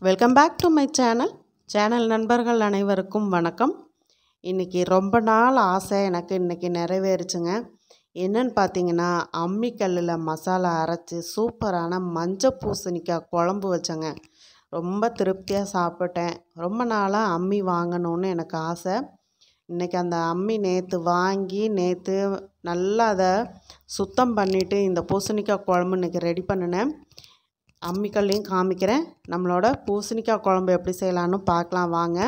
Welcome back to my channel நண்பர்கள் அனைவருக்கும் வணக்கம். இன்றைக்கி ரொம்ப நாள் ஆசை எனக்கு இன்றைக்கி நிறைவேறுச்சுங்க. என்னன்னு பார்த்தீங்கன்னா, அம்மிக்கல்லில் மசாலா அரைச்சி சூப்பரான மஞ்சள் பூசணிக்காய் குழம்பு வச்சேங்க. ரொம்ப திருப்தியாக சாப்பிட்டேன். ரொம்ப நாளாக அம்மி வாங்கணுன்னு எனக்கு ஆசை. இன்றைக்கி அந்த அம்மி நேற்று வாங்கி நல்லா அதை சுத்தம் பண்ணிவிட்டு இந்த பூசணிக்காய் குழம்பு இன்றைக்கி ரெடி பண்ணினேன். அம்மிக்கல்லையும் காமிக்கிறேன். நம்மளோட பூசணிக்காய் குழம்பு எப்படி செய்யலான்னு பார்க்கலாம் வாங்க.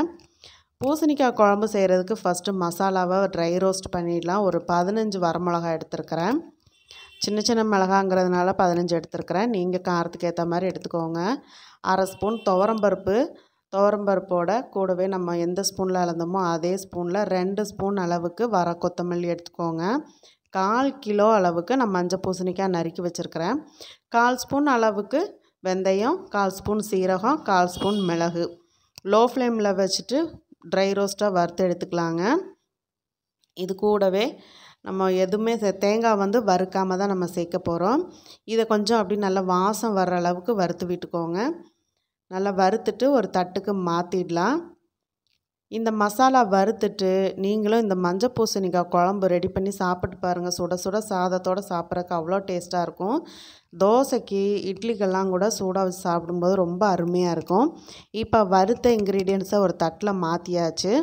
பூசணிக்காய் குழம்பு செய்கிறதுக்கு ஃபஸ்ட்டு மசாலாவை ட்ரை ரோஸ்ட் பண்ணிடலாம். ஒரு 15 வரமிளகாய் எடுத்துருக்கிறேன். சின்ன சின்ன மிளகாங்கிறதுனால 15 எடுத்துருக்கிறேன். நீங்கள் காரத்துக்கு ஏற்ற மாதிரி எடுத்துக்கோங்க. அரை ஸ்பூன் துவரம்பருப்போட கூடவே நம்ம எந்த ஸ்பூனில் அளந்தோமோ அதே ஸ்பூனில் 2 ஸ்பூன் அளவுக்கு வர கொத்தமல்லி எடுத்துக்கோங்க. 1/4 கிலோ அளவுக்கு நான் மஞ்சள் பூசணிக்காய் நறுக்கி வச்சுருக்கிறேன். 1/4 ஸ்பூன் அளவுக்கு வெந்தயம், 1/4 ஸ்பூன் சீரகம், 1/4 ஸ்பூன் மிளகு. லோ ஃப்ளேமில் வச்சுட்டு ட்ரை ரோஸ்ட்டாக வறுத்து எடுத்துக்கலாங்க. இது கூடவே நம்ம எதுவுமே தேங்காய் வறுக்காமல் தான் நம்ம சேர்க்க போகிறோம். இதை கொஞ்சம் அப்படி நல்லா வாசம் வர்ற அளவுக்கு வறுத்து விட்டுக்கோங்க. நல்லா வறுத்துட்டு ஒரு தட்டுக்கு மாற்றிடலாம். இந்த மசாலா வறுத்துட்டு நீங்களும் இந்த மஞ்சள் பூசணிக்காய் குழம்பு ரெடி பண்ணி சாப்பிட்டு பாருங்கள். சுட சுட சாதத்தோடு சாப்பிட்றதுக்கு அவ்வளோ டேஸ்ட்டாக இருக்கும். தோசைக்கு இட்லிக்கெல்லாம் கூட சூடாக வச்சு சாப்பிடும்போது ரொம்ப அருமையாக இருக்கும். இப்போ வறுத்த இன்க்ரீடியன்ஸை ஒரு தட்டில் மாற்றியாச்சு.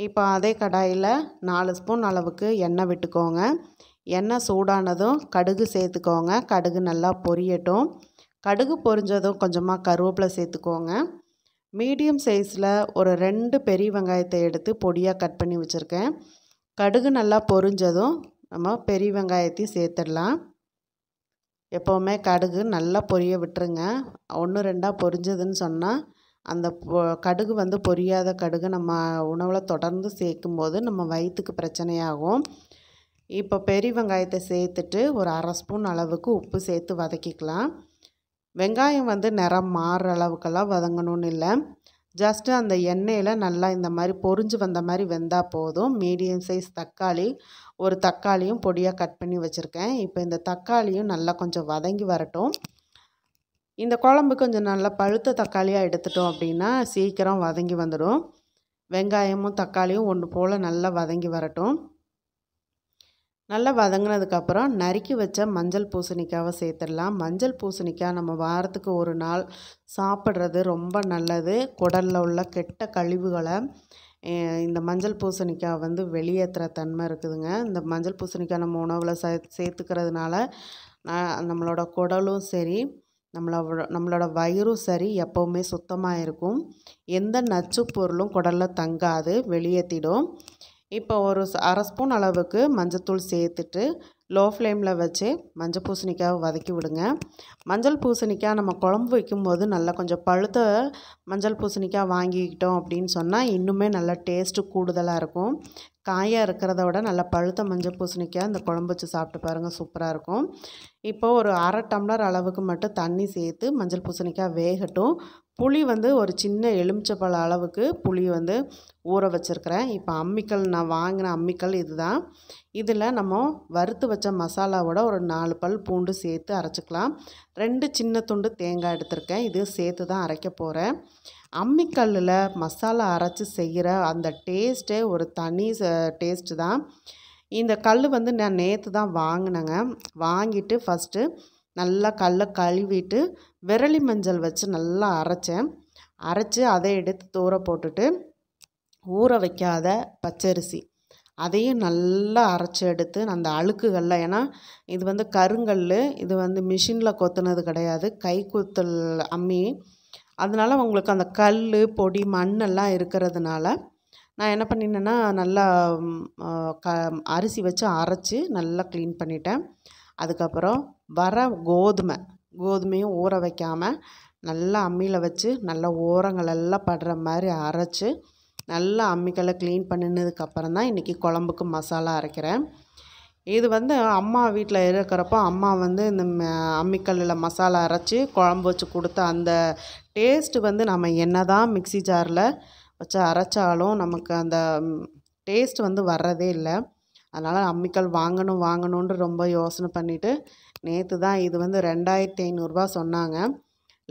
இப்போ அதே கடாயில் 4 ஸ்பூன் அளவுக்கு எண்ணெய் விட்டுக்கோங்க. எண்ணெய் சூடானதும் கடுகு சேர்த்துக்கோங்க. கடுகு நல்லா பொரியட்டும். கடுகு பொரிஞ்சதும் கொஞ்சமாக கருவேப்பிலை சேர்த்துக்கோங்க. மீடியம் சைஸில் ஒரு 2 பெரிய வெங்காயத்தை எடுத்து பொடியாக கட் பண்ணி வச்சுருக்கேன். கடுகு நல்லா பொரிஞ்சதும் நம்ம பெரிய வெங்காயத்தையும் சேர்த்துடலாம். எப்போவுமே கடுகு நல்லா பொரிய விட்டுருங்க. 1-2 பொரிஞ்சதுன்னு சொன்னால் அந்த கடுகு பொரியாத கடுகு நம்ம உணவில் தொடர்ந்து சேர்க்கும்போது நம்ம வயிற்றுக்கு பிரச்சனையாகும். இப்போ பெரிய வெங்காயத்தை சேர்த்துட்டு ஒரு அரை ஸ்பூன் அளவுக்கு உப்பு சேர்த்து வதக்கிக்கலாம். வெங்காயம் நிறம் மாறுற அளவுக்கெல்லாம் வதங்கணும்னு இல்லை. ஜஸ்ட்டு அந்த எண்ணெயில் நல்லா இந்த மாதிரி பொரிஞ்சு வந்த மாதிரி வெந்தால் போதும். மீடியம் சைஸ் ஒரு தக்காளியும் பொடியாக கட் பண்ணி வச்சுருக்கேன். இப்போ இந்த தக்காளியும் நல்லா கொஞ்சம் வதங்கி வரட்டும். இந்த குழம்பு கொஞ்சம் நல்லா பழுத்த தக்காளியாக எடுத்துட்டோம் அப்படின்னா சீக்கிரம் வதங்கி வந்துடும். வெங்காயமும் தக்காளியும் ஒன்று போல் நல்லா வதங்கி வரட்டும். நல்லா வதங்கினதுக்கப்புறம் நறுக்கி வச்ச மஞ்சள் பூசணிக்காவை சேர்த்துடலாம். மஞ்சள் பூசணிக்காய் நம்ம வாரத்துக்கு ஒரு நாள் சாப்பிட்றது ரொம்ப நல்லது. குடலில் உள்ள கெட்ட கழிவுகளை இந்த மஞ்சள் பூசணிக்காய் வெளியேற்றுற தன்மை இருக்குதுங்க. இந்த மஞ்சள் பூசணிக்காய் நம்ம உணவில் சேர்த்துக்கிறதுனால நம்மளோட குடலும் சரி நம்மளோட வயிறும் சரி எப்போவுமே சுத்தமாக இருக்கும். எந்த நச்சு பொருளும் குடலில் தங்காது, வெளியேற்றிடும். இப்போ ஒரு அரை ஸ்பூன் அளவுக்கு மஞ்சத்தூள் சேர்த்துட்டு லோ ஃப்ளேமில் வச்சு மஞ்சள் பூசணிக்காவை வதக்கி விடுங்க. மஞ்சள் பூசணிக்காய் நம்ம குழம்பு வைக்கும்போது நல்லா கொஞ்சம் பழுத்த மஞ்சள் பூசணிக்காய் வாங்கிக்கிட்டோம் அப்படின்னு சொன்னால் இன்னுமே நல்லா டேஸ்ட்டு கூடுதலாக இருக்கும். காயாக இருக்கிறத விட நல்லா பழுத்த மஞ்சள் பூசணிக்காய் இந்த குழம்பு வச்சு சாப்பிட்டு பாருங்கள், சூப்பராக இருக்கும். இப்போது ஒரு அரை டம்ளர் அளவுக்கு மட்டும் தண்ணி சேர்த்து மஞ்சள் பூசணிக்காய் வேகட்டும். புளி ஒரு சின்ன எலுமிச்சப்பழ அளவுக்கு புளி ஊற வச்சுருக்கிறேன். இப்போ நான் வாங்கின அம்மிக்கல் இதுதான். இதில் நம்ம வறுத்து வச்ச மசாலாவோட ஒரு 4 பல் பூண்டு சேர்த்து அரைச்சிக்கலாம். 2 சின்ன துண்டு தேங்காய் எடுத்திருக்கேன். இது சேர்த்து தான் அரைக்க போகிறேன். அம்மிக்கல்லில் மசாலா அரைச்சி செய்கிற அந்த டேஸ்ட்டே ஒரு தனி டேஸ்ட்டு தான். இந்த கல் நான் நேற்று தான் வாங்கினேங்க. வாங்கிட்டு ஃபஸ்ட்டு நல்லா கல்லை கழுவிட்டு விரலி மஞ்சள் வச்சு நல்லா அரைச்சி அதை எடுத்து தூர போட்டுட்டு ஊற வைக்காத பச்சரிசி அதையும் நல்லா அரைச்சி எடுத்து அந்த அழுக்குகளில், ஏன்னா இது கருங்கல், இது மிஷினில் கொத்துனது கிடையாது, கை குத்தல் அம்மி. அதனால் உங்களுக்கு அந்த கல் பொடி மண்ணெல்லாம் இருக்கிறதுனால நான் என்ன பண்ணினேன்னா நல்லா அரிசி வச்சு அரைச்சி நல்லா க்ளீன் பண்ணிட்டேன். அதுக்கப்புறம் வர கோதுமையும் ஊற வைக்காமல் நல்லா அம்மியில் வச்சு நல்லா ஓரங்களெல்லாம் படுற மாதிரி அரைச்சி நல்லா அம்மிக்கல்லை க்ளீன் பண்ணினதுக்கப்புறம் தான் இன்றைக்கி குழம்புக்கு மசாலா அரைக்கிறேன். இது அம்மா வீட்டில் இருக்கிறப்போ அம்மா இந்த அம்மிக்கல்லில் மசாலா அரைச்சி குழம்பு வச்சு கொடுத்த அந்த டேஸ்ட்டு நம்ம என்ன தான் மிக்ஸி ஜாரில் வச்சு அரைச்சாலும் நமக்கு அந்த டேஸ்ட் வர்றதே இல்லை. அதனால் அம்மிக்கல் வாங்கணுன்ட்டு ரொம்ப யோசனை பண்ணிவிட்டு நேற்று தான் இது 2500 சொன்னாங்க.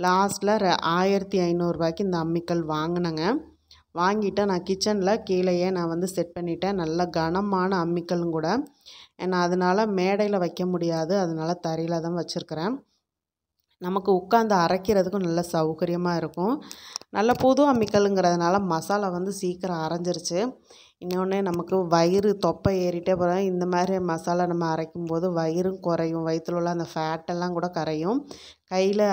லாஸ்ட்டில் 1500 இந்த அம்மிக்கல் வாங்கினேங்க. வாங்கிட்டு நான் கிச்சனில் கீழேயே நான் வந்து செட் பண்ணிட்டேன். நல்ல கனமான அம்மிக்கல்லும் கூட. ஏன்னா அதனால் மேடையில் வைக்க முடியாது, அதனால் தரையில் தான் வச்சுருக்கிறேன். நமக்கு உட்காந்து அரைக்கிறதுக்கும் நல்ல சௌகரியமாக இருக்கும். நல்ல புது அம்மிக்கல்லுங்கிறதுனால மசாலா வந்து சீக்கிரம் அரைஞ்சிருச்சு. இன்னொன்று நமக்கு வயிறு தொப்பை ஏறிட்டே போகிறோம். இந்த மாதிரி மசாலா நம்ம அரைக்கும்போது வயிறும் குறையும், வயிற்றில் உள்ள அந்த ஃபேட்டெல்லாம் கூட கரையும். கையில்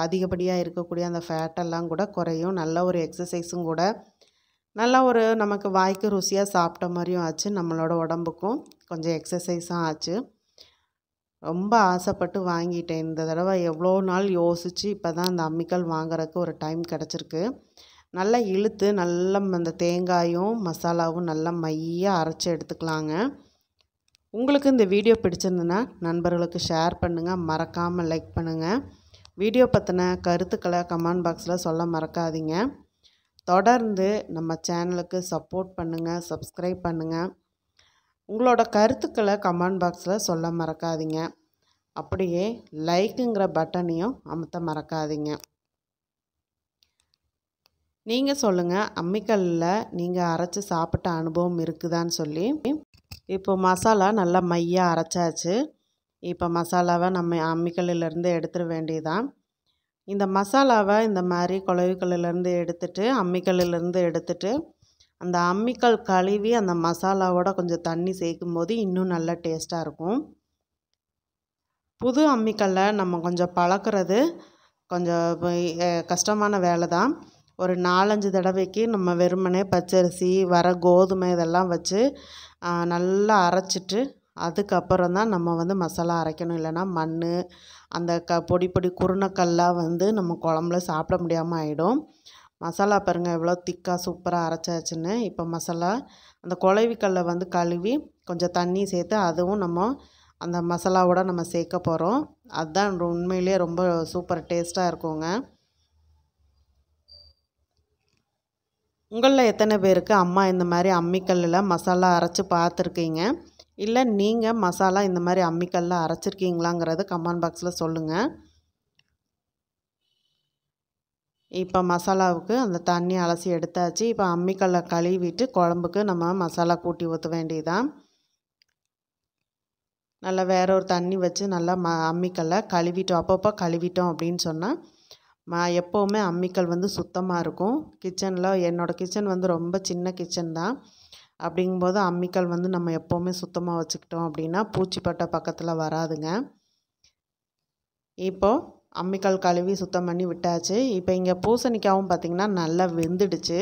அதிகப்படியாக இருக்கக்கூடிய அந்த ஃபேட்டெல்லாம் கூட குறையும். நல்ல ஒரு எக்ஸசைஸும் கூட. நல்லா ஒரு நமக்கு வாய்க்கு ருசியாக சாப்பிட்ட மாதிரியும் ஆச்சு. நம்மளோட உடம்புக்கும் கொஞ்சம் எக்ஸசைஸும் ஆச்சு. ரொம்ப ஆசைப்பட்டு வாங்கிட்டேன். இந்த தடவை எவ்வளோ நாள் யோசித்து இப்போ தான் அந்த அம்மிக்கல் வாங்குறதுக்கு ஒரு டைம் கிடச்சிருக்கு. நல்லா இழுத்து நல்லா அந்த தேங்காயும் மசாலாவும் நல்லா மையாக அரைச்சி எடுத்துக்கலாங்க. உங்களுக்கு இந்த வீடியோ பிடிச்சிருந்துன்னா நண்பர்களுக்கு ஷேர் பண்ணுங்கள், மறக்காமல் லைக் பண்ணுங்கள். வீடியோ பற்றின கருத்துக்களை கமெண்ட் பாக்ஸில் சொல்ல மறக்காதீங்க. தொடர்ந்து நம்ம சேனலுக்கு சப்போர்ட் பண்ணுங்கள், சப்ஸ்கிரைப் பண்ணுங்கள். உங்களோட கருத்துக்களை கமெண்ட் பாக்ஸில் சொல்ல மறக்காதீங்க. அப்படியே லைக்குங்கிற பட்டனையும் அமுத்த மறக்காதீங்க. நீங்கள் சொல்லுங்கள், அம்மிக்கல்லில் நீங்கள் அரைச்சி சாப்பிட்ட அனுபவம் இருக்குதான்னு சொல்லி. இப்போ மசாலா நல்லா மையாக அரைச்சாச்சு. இப்போ மசாலாவை நம்ம அம்மிக்கல்லிலேருந்து எடுத்துட வேண்டியதான். இந்த மசாலாவை இந்த மாதிரி குழவிக்கல்லிலேருந்து எடுத்துட்டு அம்மிக்கல்லிலேருந்து எடுத்துட்டு அந்த அம்மிக்கல் கழுவி அந்த மசாலாவோட கொஞ்சம் தண்ணி சேர்க்கும் போது இன்னும் நல்லா டேஸ்ட்டாக இருக்கும். புது அம்மிக்கல்லை நம்ம கொஞ்சம் பழக்கிறது கொஞ்சம் கஷ்டமான வேலை தான். ஒரு 4-5 தடவைக்கு நம்ம வெறுமனே பச்சரிசி கோதுமை இதெல்லாம் வச்சு நல்லா அரைச்சிட்டு அதுக்கப்புறம் தான் நம்ம வந்து மசாலா அரைக்கணும். இல்லைன்னா மண் அந்த பொடி குருணக்கல்லாம் வந்து நம்ம குழம்புல சாப்பிட முடியாமல் ஆகிடும். மசாலா பாருங்கள் எவ்வளோ திக்காக சூப்பராக அரைச்சாச்சுன்னு. இப்போ மசாலா அந்த குழவிக்கல்லை வந்து கழுவி கொஞ்சம் தண்ணி சேர்த்து அதுவும் நம்ம அந்த மசாலாவோட நம்ம சேர்க்க போகிறோம். அதுதான் உண்மையிலே ரொம்ப சூப்பர் டேஸ்ட்டாக இருக்குங்க. உங்களில் எத்தனை பேருக்கு அம்மா இந்த மாதிரி அம்மிக்கல்லில் மசாலா அரைச்சி பார்த்துருக்கீங்க? இல்லை நீங்கள் மசாலா இந்த மாதிரி அம்மிக்கல்லில் அரைச்சிருக்கீங்களாங்கிறது கமெண்ட் பாக்ஸில் சொல்லுங்கள். இப்போ மசாலாவுக்கு அந்த தண்ணி அலசி எடுத்தாச்சு. இப்போ அம்மிக்கல்லை கழுவிட்டு குழம்புக்கு நம்ம மசாலா கூட்டி ஊற்ற வேண்டியதான். நல்லா வேற ஒரு தண்ணி வச்சு நல்லா அம்மிக்கல்லை கழுவிட்டோம். அப்பப்போ கழுவிட்டோம் அப்படின்னு சொன்னால் எப்போவுமே அம்மிக்கல் வந்து சுத்தமாக இருக்கும். கிச்சனில் என்னோடய கிச்சன் வந்து ரொம்ப சின்ன கிச்சன் தான். அப்படிங்கும்போது அம்மிக்கல் வந்து நம்ம எப்போவுமே சுத்தமாக வச்சுக்கிட்டோம் அப்படின்னா பூச்சிப்பட்டை பக்கத்தில் வராதுங்க. இப்போது அம்மிக்கல் கழுவி சுத்தம் பண்ணி விட்டாச்சு. இப்போ இங்கே பூசணிக்காவும் பார்த்திங்கன்னா நல்லா வெந்துடுச்சு.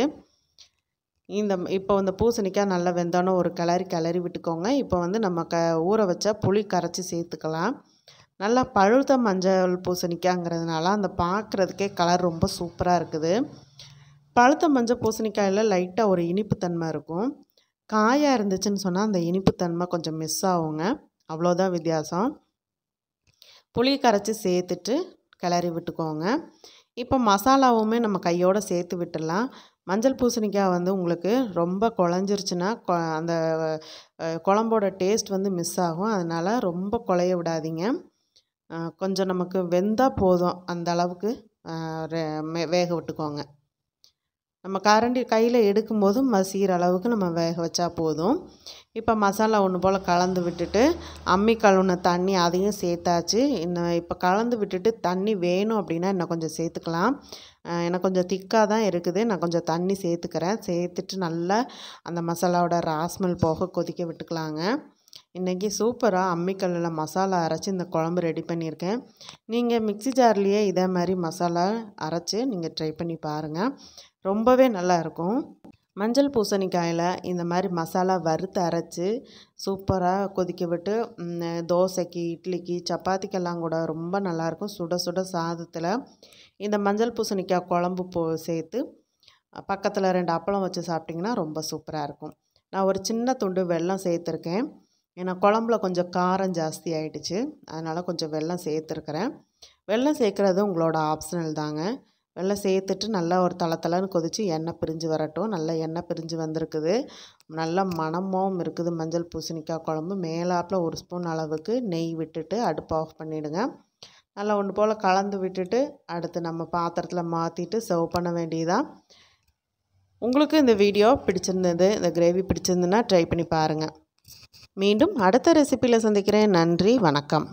இப்போ இந்த பூசணிக்காய் நல்லா வெந்தோன்னே ஒரு கிளறி விட்டுக்கோங்க. இப்போ வந்து நம்ம ஊற வச்ச புளி கரைச்சி சேர்த்துக்கலாம். நல்லா பழுத்த மஞ்சள் பூசணிக்காய்ங்கிறதுனால அந்த பார்க்குறதுக்கே கலர் ரொம்ப சூப்பராக இருக்குது. பழுத்த மஞ்சள் பூசணிக்காயில் லைட்டாக ஒரு இனிப்புத்தன்மை இருக்கும். காயாக இருந்துச்சுன்னு சொன்னால் அந்த இனிப்புத்தன்மை கொஞ்சம் மிஸ் ஆகுங்க. அவ்வளோதான் வித்தியாசம். புளி கரைச்சி சேர்த்துட்டு கிளறி விட்டுக்கோங்க. இப்போ மசாலாவுமே நம்ம கையோடு சேர்த்து விட்டுடலாம். மஞ்சள் பூசணிக்காய் வந்து உங்களுக்கு ரொம்ப குழஞ்சிருச்சுன்னா அந்த குழம்போட டேஸ்ட் வந்து மிஸ் ஆகும். அதனால் ரொம்ப குழைய விடாதீங்க. கொஞ்சம் நமக்கு வெந்தால் போதும், அந்த அளவுக்கு வேக விட்டுக்கோங்க. நம்ம கரண்டி கையில் எடுக்கும்போது மசிகிற அளவுக்கு நம்ம வேக வச்சா போதும். இப்போ மசாலா ஒன்று போல் கலந்து விட்டுட்டு அம்மி கழுவுன தண்ணி அதையும் சேர்த்தாச்சு. இன்னும் இப்போ கலந்து விட்டுட்டு தண்ணி வேணும் அப்படின்னா இன்னும் கொஞ்சம் சேர்த்துக்கலாம். எனக்கு கொஞ்சம் திக்காக தான் இருக்குது. நான் கொஞ்சம் தண்ணி சேர்த்துக்கிறேன். சேர்த்துட்டு நல்லா அந்த மசாலாவோட ராஸ்மெல் போக கொதிக்க விட்டுக்கலாங்க. இன்றைக்கி சூப்பராக அம்மிக்கல்லில் மசாலா அரைச்சி இந்த குழம்பு ரெடி பண்ணியிருக்கேன். நீங்கள் மிக்ஸி ஜார்லேயே இதே மாதிரி மசாலா அரைச்சி நீங்கள் ட்ரை பண்ணி பாருங்கள். ரொம்பவே நல்லாயிருக்கும். மஞ்சள் பூசணிக்காயில் இந்த மாதிரி மசாலா வறுத்து அரைச்சி சூப்பராக கொதிக்க விட்டு தோசைக்கு, இட்லிக்கு, சப்பாத்திக்கெல்லாம் கூட ரொம்ப நல்லாயிருக்கும். சுட சுட சாதத்தில் இந்த மஞ்சள் பூசணிக்காய் குழம்பு சேர்த்து பக்கத்தில் 2 அப்பளம் வச்சு சாப்பிட்டிங்கன்னா ரொம்ப சூப்பராக இருக்கும். நான் ஒரு சின்ன துண்டு வெல்லம் சேர்த்துருக்கேன். ஏன்னா குழம்புல கொஞ்சம் காரம் ஜாஸ்தி ஆகிடுச்சு, அதனால் கொஞ்சம் வெல்லம் சேர்த்துருக்குறேன். வெல்லம் சேர்க்குறது உங்களோட ஆப்ஷனல் தாங்க. வெல்லம் சேர்த்துட்டு நல்லா ஒரு தளன்னு கொதித்து எண்ணெய் பிரிஞ்சு வரட்டும். நல்லா எண்ணெய் பிரிஞ்சு வந்திருக்குது. நல்ல மணமாகவும் இருக்குது மஞ்சள் பூசணிக்காய் குழம்பு. மேலாப்பில் 1 ஸ்பூன் அளவுக்கு நெய் விட்டுட்டு அடுப்பு ஆஃப் பண்ணிவிடுங்க. நல்லா ஒன்று போல் கலந்து விட்டுட்டு அடுத்து நம்ம பாத்திரத்தில் மாற்றிட்டு சர்வ் பண்ண வேண்டியதான். உங்களுக்கு இந்த வீடியோ பிடிச்சிருந்தது, இந்த கிரேவி பிடிச்சிருந்துன்னா ட்ரை பண்ணி பாருங்கள். மீண்டும் அடுத்த ரெசிபியில் சந்திக்கிறேன். நன்றி, வணக்கம்.